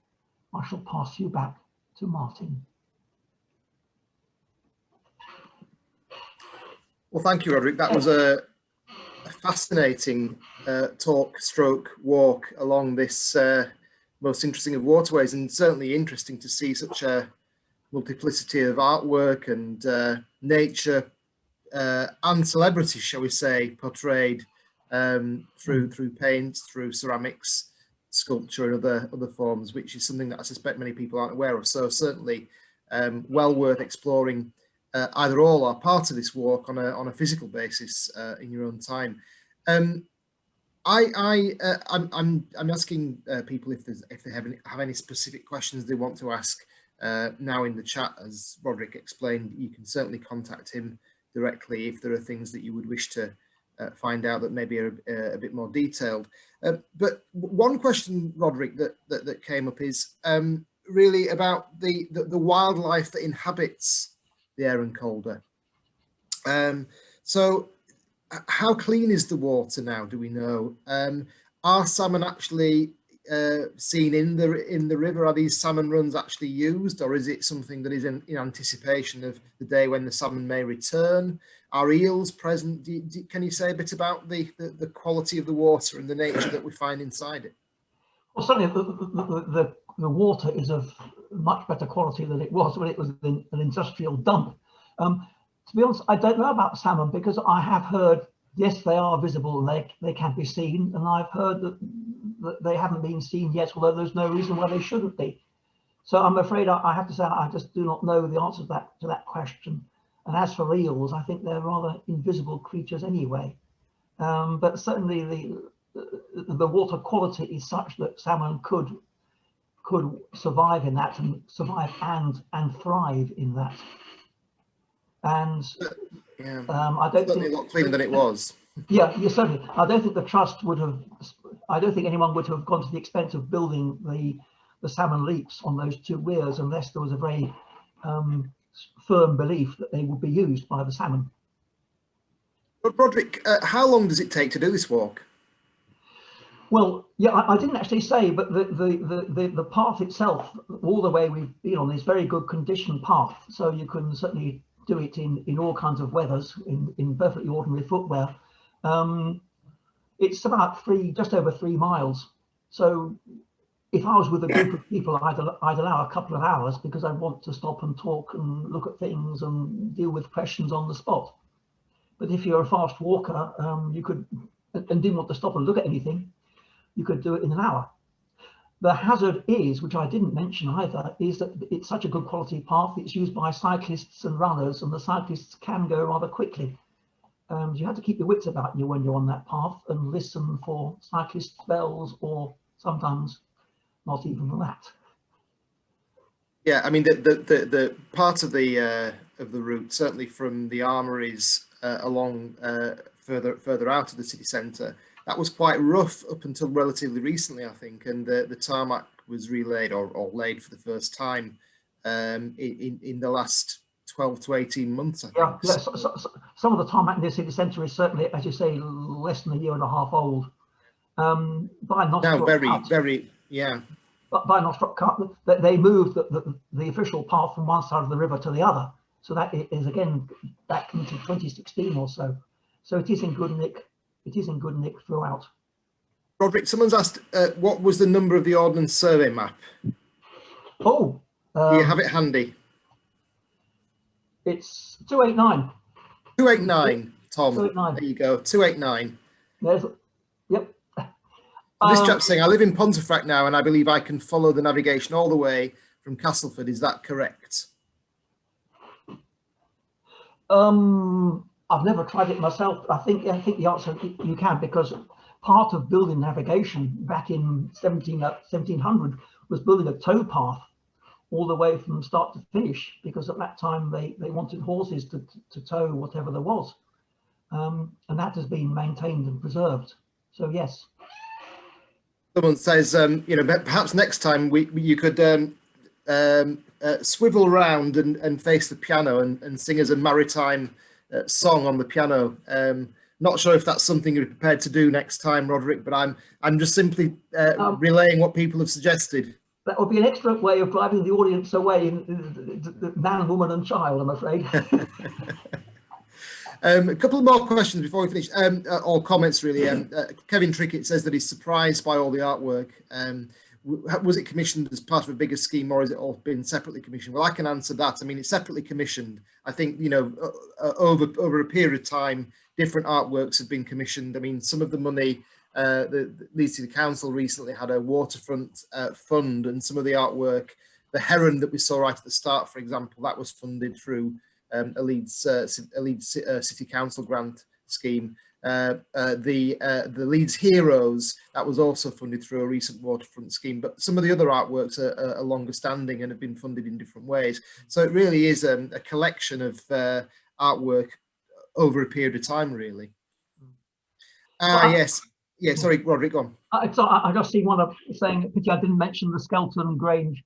I shall pass you back to Martin. Well, thank you, Roderic. That was a fascinating walk along this most interesting of waterways, and certainly interesting to see such a multiplicity of artwork and nature and celebrity, shall we say, portrayed through paint, through ceramics, sculpture and other forms, which is something that I suspect many people aren't aware of. So certainly well worth exploring either all or part of this walk on a physical basis in your own time. I'm asking people if they have any specific questions they want to ask now in the chat. As Roderic explained, you can certainly contact him directly if there are things that you would wish to find out that maybe are a bit more detailed. But one question, Roderic, that came up is really about the wildlife that inhabits the Aire and Calder. So how clean is the water now? Do we know? Are salmon actually seen in the river? Are these salmon runs actually used, or is it something that is in anticipation of the day when the salmon may return? Are eels present? Can you say a bit about the quality of the water and the nature that we find inside it? Well, certainly the water is of much better quality than it was when it was an industrial dump. To be honest, I don't know about salmon, because I have heard, yes, they are visible and they can be seen, and I've heard that they haven't been seen yet, although there's no reason why they shouldn't be. So I'm afraid I have to say I just do not know the answer to that question. And as for eels, I think they're rather invisible creatures anyway. But certainly the water quality is such that salmon could survive in that, and survive and thrive in that. And yeah, I don't think a lot cleaner than it was. Yeah, certainly. I don't think the trust would have. I don't think anyone would have gone to the expense of building the salmon leaps on those two weirs unless there was a very firm belief that they would be used by the salmon. But Roderic, how long does it take to do this walk? Well, yeah, I didn't actually say, but the path itself, all the way we've been on, is very good condition path, so you can certainly do it in all kinds of weathers in perfectly ordinary footwear. It's about just over 3 miles. So if I was with a group of people, I'd allow a couple of hours, because I want to stop and talk and look at things and deal with questions on the spot. But if you're a fast walker, you could, and didn't want to stop and look at anything, you could do it in an hour. The hazard is, which I didn't mention either, is that it's such a good quality path, it's used by cyclists and runners, and the cyclists can go rather quickly. You have to keep your wits about you when you're on that path and listen for cyclist bells, or sometimes not even that. Yeah, I mean the part of the route, certainly from the Armouries along further out of the city centre, that was quite rough up until relatively recently, I think, and the tarmac was relaid or laid for the first time in the last 12 to 18 months, I think. Yeah, so some of the tarmac in the city centre is certainly, as you say, less than a year and a half old. By now very yeah. But by Nostrop cut, they moved the official path from one side of the river to the other. So that is again back into 2016 or so. So it is in good nick. It is in good nick throughout. Roderic, someone's asked, what was the number of the Ordnance survey map? Oh, do you have it handy? It's 289. 289, Tom. 289. There you go, 289. There's, yep. This chap's saying, I live in Pontefract now, and I believe I can follow the navigation all the way from Castleford. Is that correct? I've never tried it myself. I think the answer you can, because part of building navigation back in 1700 was building a tow path all the way from start to finish, because at that time they wanted horses to tow whatever there was, and that has been maintained and preserved. So yes. Someone says, perhaps next time you could swivel round and face the piano and sing as a maritime song on the piano. Not sure if that's something you're prepared to do next time, Roderic, but I'm just simply relaying what people have suggested. That would be an excellent way of driving the audience away, man, woman, and child, I'm afraid. A couple more questions before we finish, or comments really. Kevin Trickett says that he's surprised by all the artwork. Was it commissioned as part of a bigger scheme, or has it all been separately commissioned? Well, I can answer that. I mean, it's separately commissioned. I think, over a period of time, different artworks have been commissioned. I mean, some of the money, the Leeds City Council recently had a waterfront fund, and some of the artwork, the heron that we saw right at the start, for example, that was funded through a Leeds City Council grant scheme. The Leeds Heroes, that was also funded through a recent waterfront scheme, but some of the other artworks are longer standing and have been funded in different ways. So it really is a collection of artwork over a period of time, really. Yes. Yeah, sorry, Roderic, go on. I just see one of saying, I didn't mention the Skeleton Grange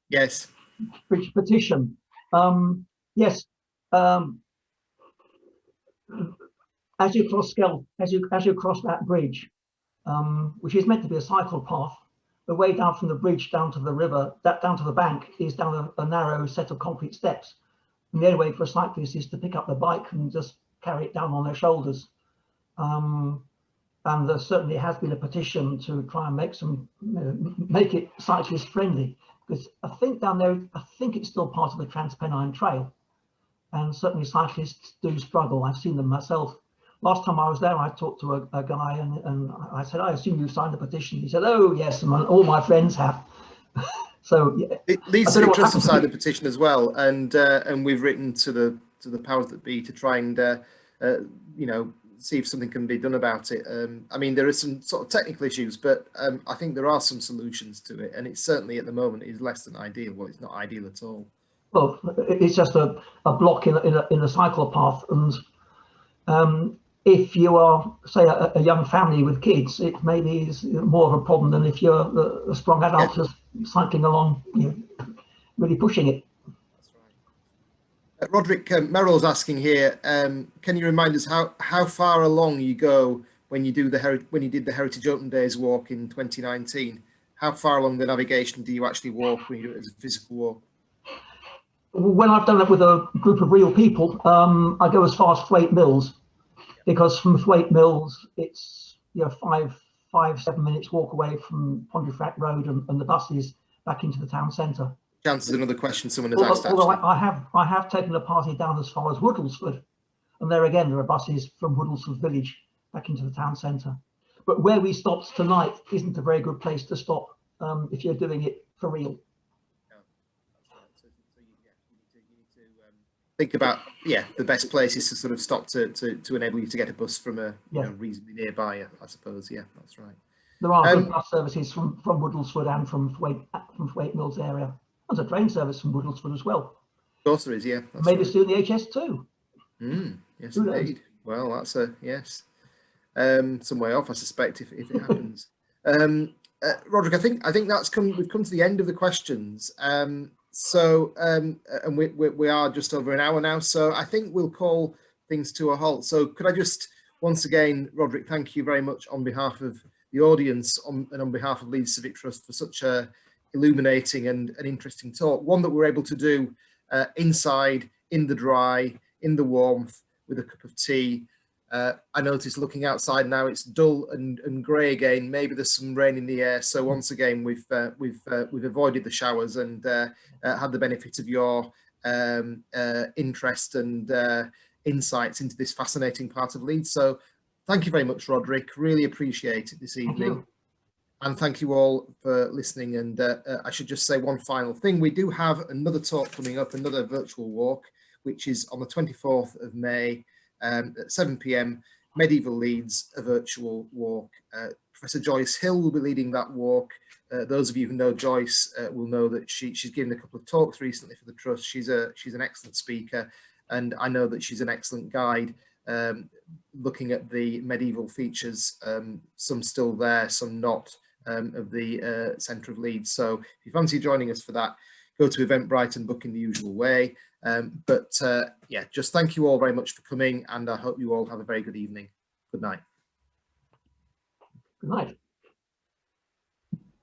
Bridge petition. Yes. As you cross that bridge, which is meant to be a cycle path, the way down from the bridge down to the river, down to the bank, is down a narrow set of concrete steps. And the only way for a cyclist is to pick up the bike and just carry it down on their shoulders. And there certainly has been a petition to try and make it cyclist friendly, because I think down there, I think it's still part of the Transpennine Trail, and certainly cyclists do struggle. I've seen them myself. Last time I was there, I talked to a guy, and I said, I assume you signed the petition. He said, oh yes, and all my friends have. So yeah, Leeds City Trust have signed the petition as well, and we've written to the powers that be to try and see if something can be done about it. I mean, there are some sort of technical issues, but I think there are some solutions to it, and it's certainly at the moment is less than ideal. Well, it's not ideal at all. Well, it's just a block in a cycle path, and if you are, say, a young family with kids, it maybe is more of a problem than if you're a strong adult just cycling along, really pushing it. That's right. Roderic, Merrill's asking here, can you remind us how far along you go when you did the Heritage Open Days walk in 2019? How far along the navigation do you actually walk when you do it as a physical walk? When I've done it with a group of real people, I go as far as Thwaite Mills, because from Thwaite Mills it's 5-7 minutes walk away from Pontefract Road and the buses back into the town centre. Chance is another question someone has asked. Although I have taken a party down as far as Woodlesford, and there again there are buses from Woodlesford village back into the town centre. But where we stopped tonight isn't a very good place to stop if you're doing it for real. Think about the best place is to sort of stop to enable you to get a bus from a reasonably nearby. I suppose. Yeah, that's right. There are good bus services from Woodlesford and from Thwaite Mills area. There's a train service from Woodlesford as well. Of course there is. Yeah. Maybe soon the HS2. Yes, indeed. Well, that's a yes. Some way off, I suspect, if it happens. Roderic, I think we've come to the end of the questions. So, and we are just over an hour now, so I think we'll call things to a halt. So could I just, once again, Roderic, thank you very much on behalf of the audience and on behalf of Leeds Civic Trust for such a illuminating and an interesting talk. One that we're able to do inside, in the dry, in the warmth, with a cup of tea. I noticed looking outside now, it's dull and grey again. Maybe there's some rain in the air. So once again, we've avoided the showers and had the benefit of your interest and insights into this fascinating part of Leeds. So thank you very much, Roderic. Really appreciate it this evening. And thank you all for listening. And I should just say one final thing. We do have another talk coming up, another virtual walk, which is on the 24th of May at 7 p.m. Medieval Leeds, a virtual walk. Professor Joyce Hill will be leading that walk. Those of you who know Joyce will know that she's given a couple of talks recently for the Trust. She's an excellent speaker, and I know that she's an excellent guide, looking at the medieval features, some still there, some not, of the centre of Leeds. So if you fancy joining us for that, go to Eventbrite and book in the usual way. Yeah, just thank you all very much for coming, and I hope you all have a very good evening. Good night. Good night.